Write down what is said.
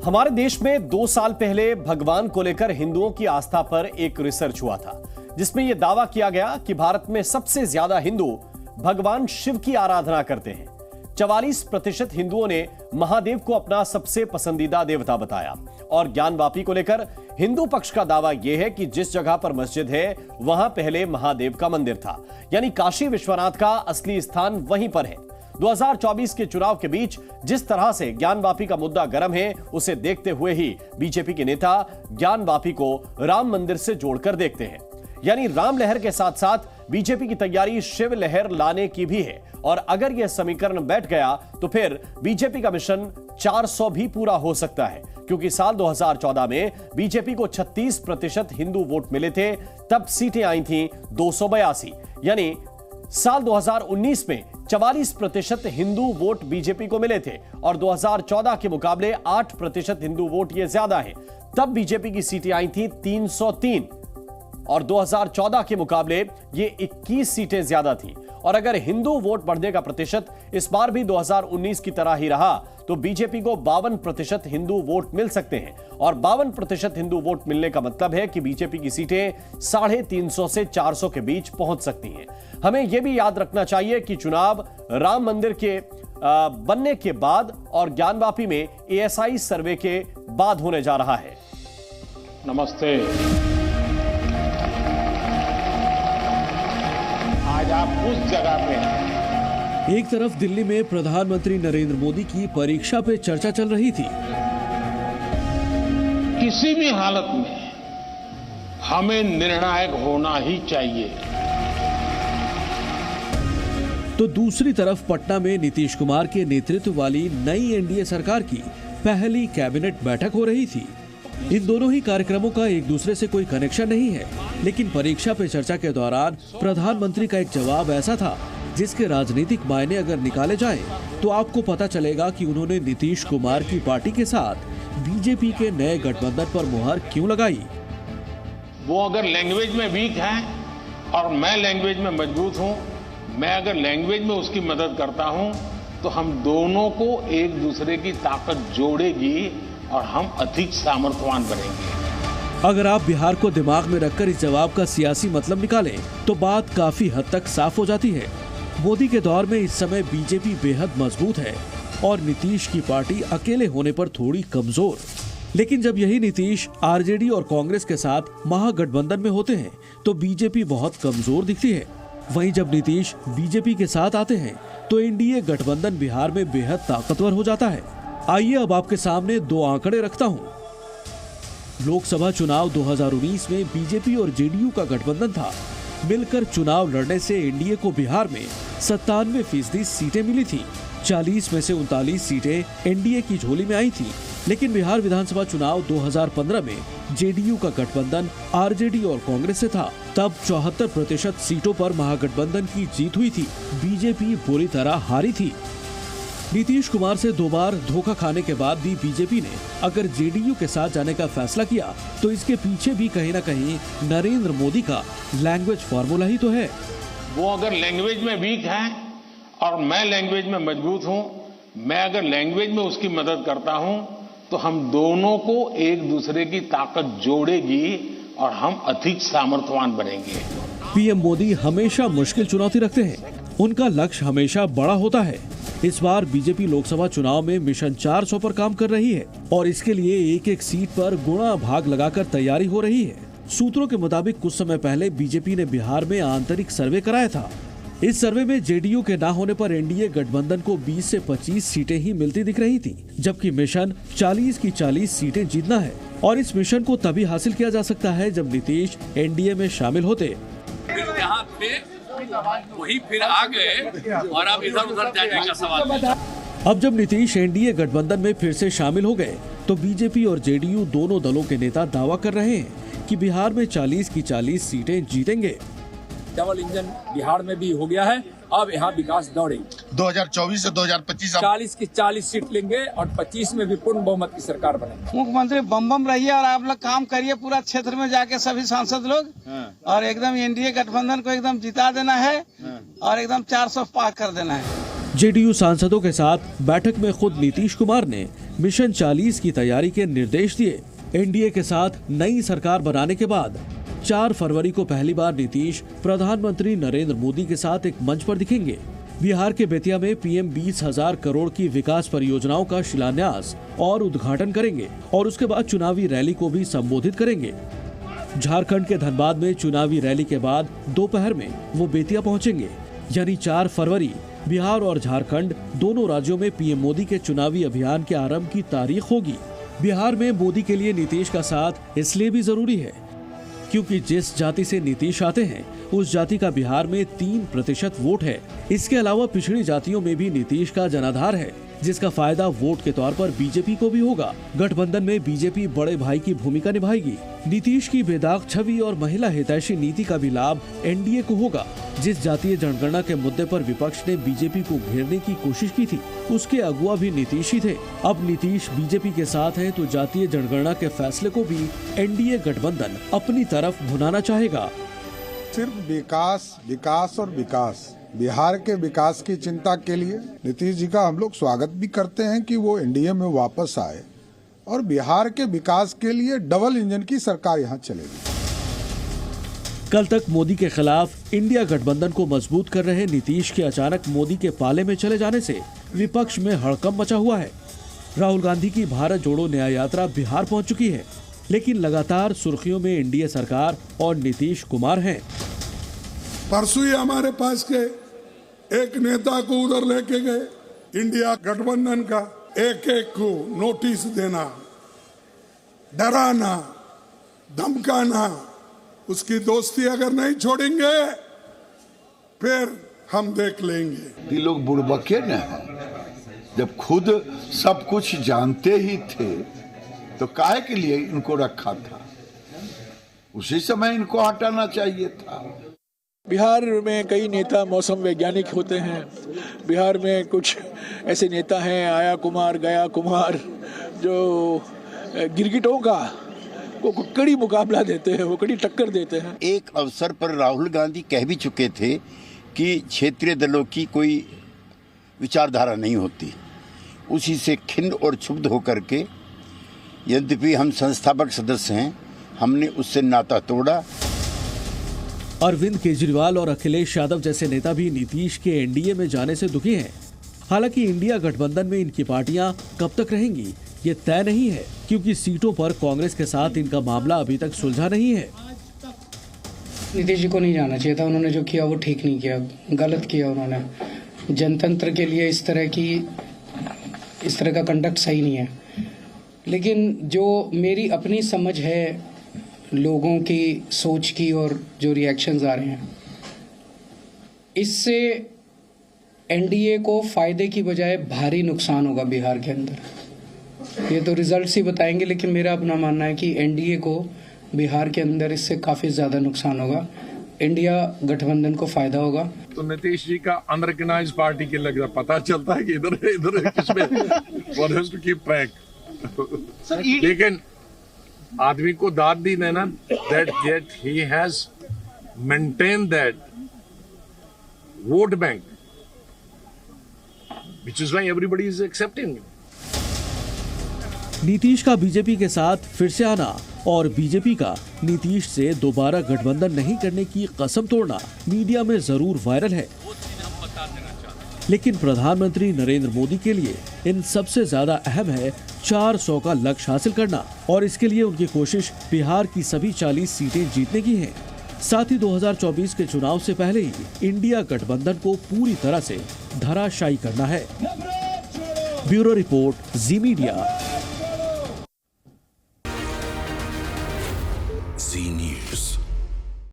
हमारे देश में 2 साल पहले भगवान को लेकर हिंदुओं की आस्था पर एक रिसर्च हुआ था, जिसमें यह दावा किया गया कि भारत में सबसे ज्यादा हिंदू भगवान शिव की आराधना करते हैं। 44% हिंदुओं ने महादेव को अपना सबसे पसंदीदा देवता बताया। और ज्ञानवापी को लेकर हिंदू पक्ष का दावा यह है कि जिस जगह पर मस्जिद है वहां पहले महादेव का मंदिर था, यानी काशी विश्वनाथ का असली स्थान वहीं पर है। 2024 के चुनाव के बीच जिस तरह से ज्ञानवापी का मुद्दा गर्म है, उसे देखते हुए ही बीजेपी के नेता ज्ञानवापी को राम मंदिर से जोड़कर देखते हैं। यानी राम लहर के साथ साथ बीजेपी की तैयारी शिव लहर लाने की भी है। और अगर यह समीकरण बैठ गया तो फिर बीजेपी का मिशन 400 भी पूरा हो सकता है, क्योंकि साल 2014 में बीजेपी को 36% हिंदू वोट मिले थे, तब सीटें आई थीं 282। यानी साल 2019 में 44% हिंदू वोट बीजेपी को मिले थे और 2014 के मुकाबले 8% हिंदू वोट ये ज्यादा है। तब बीजेपी की सीटें आई थी 303 और 2014 के मुकाबले ये 21 सीटें ज्यादा थी। और अगर हिंदू वोट बढ़ने का प्रतिशत इस बार भी 2019 की तरह ही रहा तो बीजेपी को 52% हिंदू वोट मिल सकते हैं। और 52% हिंदू वोट मिलने का मतलब है कि बीजेपी की सीटें 350 से 400 के बीच पहुंच सकती हैं। हमें यह भी याद रखना चाहिए कि चुनाव राम मंदिर के बनने के बाद और ज्ञानवापी में एएसआई सर्वे के बाद होने जा रहा है। नमस्ते। आज आप उस जगह पे हैं। एक तरफ दिल्ली में प्रधानमंत्री नरेंद्र मोदी की परीक्षा पे चर्चा चल रही थी। किसी भी हालत में हमें निर्णायक होना ही चाहिए। तो दूसरी तरफ पटना में नीतीश कुमार के नेतृत्व वाली नई एनडीए सरकार की पहली कैबिनेट बैठक हो रही थी। इन दोनों ही कार्यक्रमों का एक दूसरे से कोई कनेक्शन नहीं है, लेकिन परीक्षा पे चर्चा के दौरान प्रधानमंत्री का एक जवाब ऐसा था जिसके राजनीतिक मायने अगर निकाले जाए तो आपको पता चलेगा कि उन्होंने नीतीश कुमार की पार्टी के साथ बीजेपी के नए गठबंधन पर मुहर क्यों लगाई। वो अगर लैंग्वेज में वीक है और मैं लैंग्वेज में मजबूत हूँ, मैं अगर लैंग्वेज में उसकी मदद करता हूँ तो हम दोनों को एक दूसरे की ताकत जोड़ेगी और हम अधिक सामर्थ्यवान बनेंगे। अगर आप बिहार को दिमाग में रखकर इस जवाब का सियासी मतलब निकालें तो बात काफी हद तक साफ हो जाती है। मोदी के दौर में इस समय बीजेपी बेहद मजबूत है और नीतीश की पार्टी अकेले होने पर थोड़ी कमजोर। लेकिन जब यही नीतीश आरजेडी और कांग्रेस के साथ महागठबंधन में होते हैं तो बीजेपी बहुत कमजोर दिखती है। वहीं जब नीतीश बीजेपी के साथ आते हैं तो एनडीए गठबंधन बिहार में बेहद ताकतवर हो जाता है। आइए अब आपके सामने 2 आंकड़े रखता हूं। लोकसभा चुनाव 2019 में बीजेपी और जेडीयू का गठबंधन था। मिलकर चुनाव लड़ने से एनडीए को बिहार में 97% सीटें मिली थी। 40 में से 39 सीटें एनडीए की झोली में आई थी। लेकिन बिहार विधानसभा चुनाव 2015 में जेडीयू का गठबंधन आरजेडी और कांग्रेस से था। तब 74% सीटों पर महागठबंधन की जीत हुई थी। बीजेपी बुरी तरह हारी थी। नीतीश कुमार से 2 बार धोखा खाने के बाद भी बीजेपी ने अगर जेडीयू के साथ जाने का फैसला किया तो इसके पीछे भी कहीं न कहीं नरेंद्र मोदी का लैंग्वेज फॉर्मूला ही तो है। वो अगर लैंग्वेज में वीक है और मैं लैंग्वेज में मजबूत हूँ, मैं अगर लैंग्वेज में उसकी मदद करता हूँ तो हम दोनों को एक दूसरे की ताकत जोड़ेगी और हम अधिक सामर्थ्यवान बनेंगे। पीएम मोदी हमेशा मुश्किल चुनौती रखते हैं। उनका लक्ष्य हमेशा बड़ा होता है। इस बार बीजेपी लोकसभा चुनाव में मिशन 400 पर काम कर रही है और इसके लिए एक सीट पर गुणा भाग लगाकर तैयारी हो रही है। सूत्रों के मुताबिक कुछ समय पहले बीजेपी ने बिहार में आंतरिक सर्वे कराया था। इस सर्वे में जेडीयू के ना होने पर एनडीए गठबंधन को 20 से 25 सीटें ही मिलती दिख रही थी, जबकि मिशन 40 की 40 सीटें जीतना है। और इस मिशन को तभी हासिल किया जा सकता है जब नीतीश एनडीए में शामिल होते। वही फिर आ गए और अब इधर उधर जाने का सवाल। अब जब नीतीश एनडीए गठबंधन में फिर से शामिल हो गए तो बीजेपी और जेडीयू दोनों दलों के नेता दावा कर रहे हैं कि बिहार में 40 की 40 सीटें जीतेंगे। डबल इंजन बिहार में भी हो गया है। अब यहाँ विकास दौड़ेगी। 2024 से 2025 40 की 40 सीट लेंगे और 25 में भी पूर्ण बहुमत की सरकार बनेगी। मुख्यमंत्री बम रहिए और आप लोग काम करिए पूरा क्षेत्र में जाके सभी सांसद लोग और एकदम एनडीए गठबंधन को एकदम जिता देना है और एकदम 400 पार कर देना है। जेडीयू सांसदों के साथ बैठक में खुद नीतीश कुमार ने मिशन 40 की तैयारी के निर्देश दिए। एनडीए के साथ नई सरकार बनाने के बाद 4 फरवरी को पहली बार नीतीश प्रधानमंत्री नरेंद्र मोदी के साथ एक मंच पर दिखेंगे। बिहार के बेतिया में पीएम 20,000 करोड़ की विकास परियोजनाओं का शिलान्यास और उद्घाटन करेंगे और उसके बाद चुनावी रैली को भी संबोधित करेंगे। झारखंड के धनबाद में चुनावी रैली के बाद दोपहर में वो बेतिया पहुंचेंगे। यानी 4 फरवरी बिहार और झारखंड दोनों राज्यों में पीएम मोदी के चुनावी अभियान के आरंभ की तारीख होगी। बिहार में मोदी के लिए नीतीश का साथ इसलिए भी जरूरी है क्योंकि जिस जाति से नीतीश आते हैं उस जाति का बिहार में 3% वोट है। इसके अलावा पिछड़ी जातियों में भी नीतीश का जनाधार है, जिसका फायदा वोट के तौर पर बीजेपी को भी होगा। गठबंधन में बीजेपी बड़े भाई की भूमिका निभाएगी। नीतीश की बेदाग छवि और महिला हितैषी नीति का भी लाभ एनडीए को होगा। जिस जातीय जनगणना के मुद्दे पर विपक्ष ने बीजेपी को घेरने की कोशिश की थी, उसके अगुवा भी नीतीश ही थे। अब नीतीश बीजेपी के साथ है तो जातीय जनगणना के फैसले को भी एनडीए गठबंधन अपनी तरफ भुनाना चाहेगा। सिर्फ विकास, विकास और विकास। बिहार के विकास की चिंता के लिए नीतीश जी का हम लोग स्वागत भी करते हैं कि वो एनडीए में वापस आए और बिहार के विकास के लिए डबल इंजन की सरकार यहाँ चलेगी। कल तक मोदी के खिलाफ इंडिया गठबंधन को मजबूत कर रहे नीतीश के अचानक मोदी के पाले में चले जाने से विपक्ष में हड़कंप मचा हुआ है। राहुल गांधी की भारत जोड़ो न्याय यात्रा बिहार पहुंच चुकी है, लेकिन लगातार सुर्खियों में एनडीए सरकार और नीतीश कुमार हैं। परसों ही हमारे पास के एक नेता को उधर लेके गए। इंडिया गठबंधन का एक को नोटिस देना, डराना, धमकाना, उसकी दोस्ती अगर नहीं छोड़ेंगे फिर हम देख लेंगे। ये लोग बुड़बके न हैं। जब खुद सब कुछ जानते ही थे तो काहे के लिए इनको रखा था? उसी समय इनको हटाना चाहिए था। बिहार में कई नेता मौसम वैज्ञानिक होते हैं। बिहार में कुछ ऐसे नेता हैं, आया कुमार, गया कुमार, जो गिरगिटों का वो कड़ी मुकाबला देते हैं, वो कड़ी टक्कर देते हैं। एक अवसर पर राहुल गांधी कह भी चुके थे कि क्षेत्रीय दलों की कोई विचारधारा नहीं होती। उसी से खिन्न और क्षुब्ध होकर के, यद्यपि हम संस्थापक सदस्य हैं, हमने उससे नाता तोड़ा। अरविंद केजरीवाल और अखिलेश यादव जैसे नेता भी नीतीश के एनडीए में जाने से दुखी हैं। हालांकि इंडिया गठबंधन में इनकी पार्टियां कब तक रहेंगी ये तय नहीं है, क्योंकि सीटों पर कांग्रेस के साथ इनका मामला अभी तक सुलझा नहीं है। नीतीश जी को नहीं जाना चाहिए था। उन्होंने जो किया वो ठीक नहीं किया, गलत किया उन्होंने। जनतंत्र के लिए इस तरह का कंडक्ट सही नहीं है। लेकिन जो मेरी अपनी समझ है लोगों की सोच की और जो रिएक्शंस आ रहे हैं, इससे एनडीए को फायदे की बजाय भारी नुकसान होगा बिहार के अंदर। ये तो रिजल्ट्स ही बताएंगे, लेकिन मेरा अपना मानना है कि एनडीए को बिहार के अंदर इससे काफी ज्यादा नुकसान होगा। इंडिया गठबंधन को फायदा होगा। तो नीतीश जी का अनरिकग्नाइज्ड पार्टी के लग पता चलता है कि इधर किसमें one has to keep track. लेकिन आदमी को दाद दी ना, that yet he has maintained that vote bank, which is why everybody is accepting him. Nitish का बीजेपी के साथ फिर से आना और बीजेपी का नीतीश से दोबारा गठबंधन नहीं करने की कसम तोड़ना मीडिया में जरूर वायरल है। लेकिन प्रधानमंत्री नरेंद्र मोदी के लिए इन सबसे ज्यादा अहम है 400 का लक्ष्य हासिल करना, और इसके लिए उनकी कोशिश बिहार की सभी 40 सीटें जीतने की है। साथ ही 2024 के चुनाव से पहले ही इंडिया गठबंधन को पूरी तरह से धराशायी करना है। ब्यूरो रिपोर्ट, जी मीडिया। जी न्यूज़।